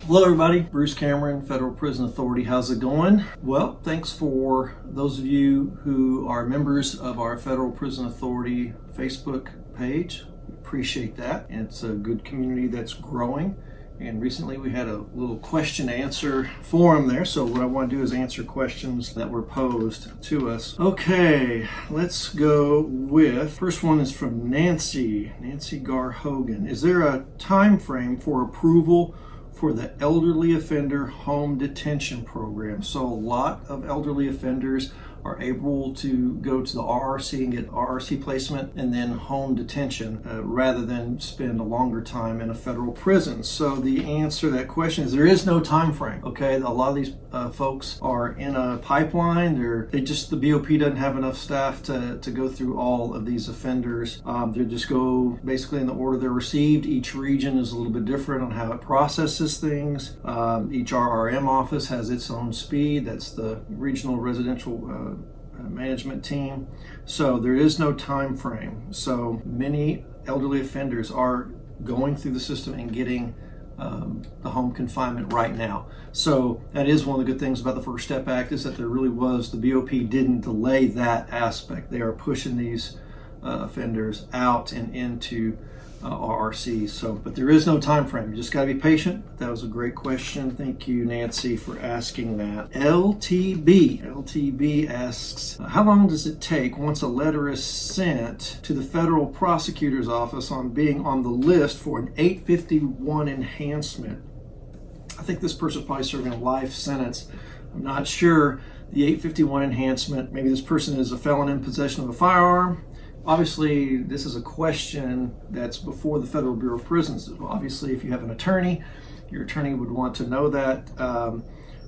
Hello everybody, Bruce Cameron, Federal Prison Authority. How's it going? Well, thanks for those of you who are members of our Federal Prison Authority Facebook page. We appreciate that. And it's a good community that's growing. And recently we had a little question answer forum there. So what I want to do is answer questions that were posed to us. Okay, let's go with, first one is from Nancy Gar Hogan. Is there a time frame for approval for the elderly offender home detention program? So a lot of elderly offenders are able to go to the RRC and get RRC placement and then home detention rather than spend a longer time in a federal prison. So the answer to that question is there is no time frame. Okay, a lot of these folks are in a pipeline. The BOP doesn't have enough staff to go through all of these offenders. They just go basically in the order they're received. Each region is a little bit different on how it processes things. Each RRM office has its own speed. That's the regional residential management team. So there is no time frame. So many elderly offenders are going through the system and getting the home confinement right now. So that is one of the good things about the First Step Act, is that there really was, the BOP didn't delay that aspect. They are pushing these offenders out and into RRC. So, but there is no time frame. You just got to be patient. That was a great question. Thank you, Nancy, for asking that. LTB asks, how long does it take once a letter is sent to the federal prosecutor's office on being on the list for an 851 enhancement? I think this person's probably serving a life sentence. I'm not sure. The 851 enhancement, maybe this person is a felon in possession of a firearm. Obviously, this is a question that's before the Federal Bureau of Prisons. Obviously, if you have an attorney, your attorney would want to know that.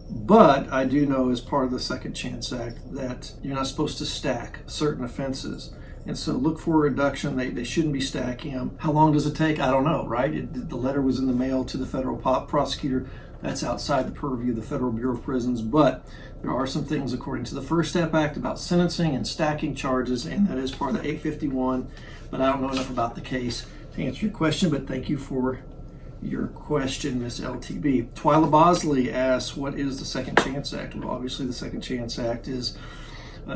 But I do know, as part of the Second Chance Act, that you're not supposed to stack certain offenses. And so look for a reduction. They shouldn't be stacking them. How long does it take? I don't know, right? The letter was in the mail to the federal prosecutor. That's outside the purview of the Federal Bureau of Prisons. But there are some things according to the First Step Act about sentencing and stacking charges, and that is part of the 851. But I don't know enough about the case to answer your question, but thank you for your question, Miss LTB. Twyla Bosley asks, what is the Second Chance Act? Well, obviously the Second Chance Act is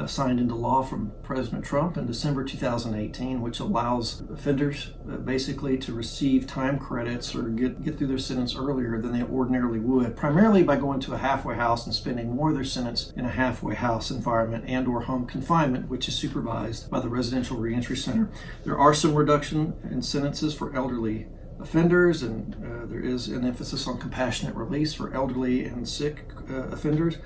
signed into law from President Trump in December 2018, which allows offenders basically to receive time credits or get through their sentence earlier than they ordinarily would, primarily by going to a halfway house and spending more of their sentence in a halfway house environment and or home confinement, which is supervised by the Residential Reentry Center. There are some reduction in sentences for elderly offenders, and there is an emphasis on compassionate release for elderly and sick offenders,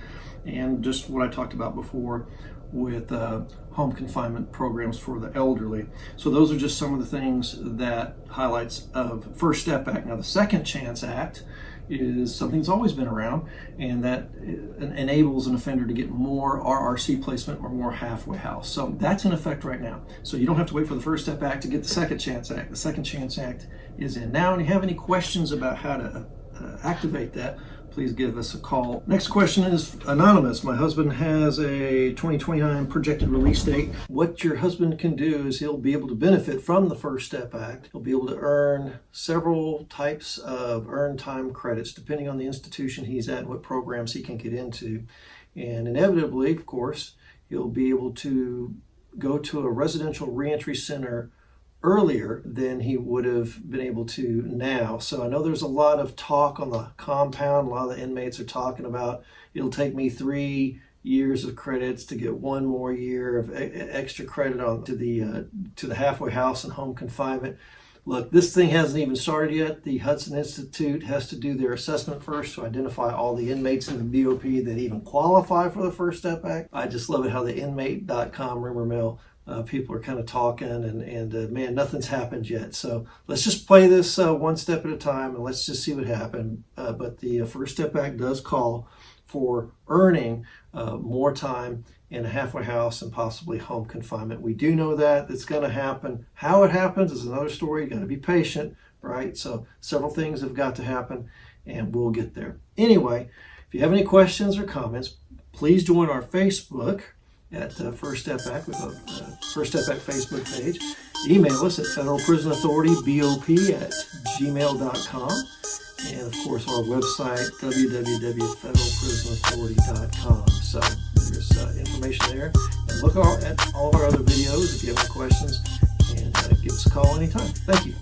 and just what I talked about before with home confinement programs for the elderly. So those are just some of the things that highlights of First Step Act. Now the Second Chance Act is something that's always been around, and that enables an offender to get more RRC placement or more halfway house. So that's in effect right now. So you don't have to wait for the First Step Act to get the Second Chance Act. The Second Chance Act is in now, and if you have any questions about how to activate that, please give us a call. Next question is anonymous. My husband has a 2029 projected release date. What your husband can do is he'll be able to benefit from the First Step Act. He'll be able to earn several types of earned time credits depending on the institution he's at and what programs he can get into. And inevitably, of course, he'll be able to go to a residential reentry center earlier than he would have been able to now. So I know there's a lot of talk on the compound. A lot of the inmates are talking about, it'll take me 3 years of credits to get 1 more year of extra credit on to the halfway house and home confinement. Look, this thing hasn't even started yet. The Hudson Institute has to do their assessment first to identify all the inmates in the BOP that even qualify for the First Step Act. I just love it how the inmate.com rumor mill people are kind of talking, and man, nothing's happened yet. So let's just play this one step at a time, and let's just see what happens. But the First Step Act does call for earning more time in a halfway house and possibly home confinement. We do know that it's going to happen. How it happens is another story. You got to be patient, right? So several things have got to happen, and we'll get there. Anyway, if you have any questions or comments, please join our Facebook at First Step Act. We have a First Step Act Facebook page. Email us at federalprisonauthority@gmail.com. and of course our website, www.federalprisonauthority.com. So there's information there. And look at all our other videos if you have any questions, and give us a call anytime. Thank you.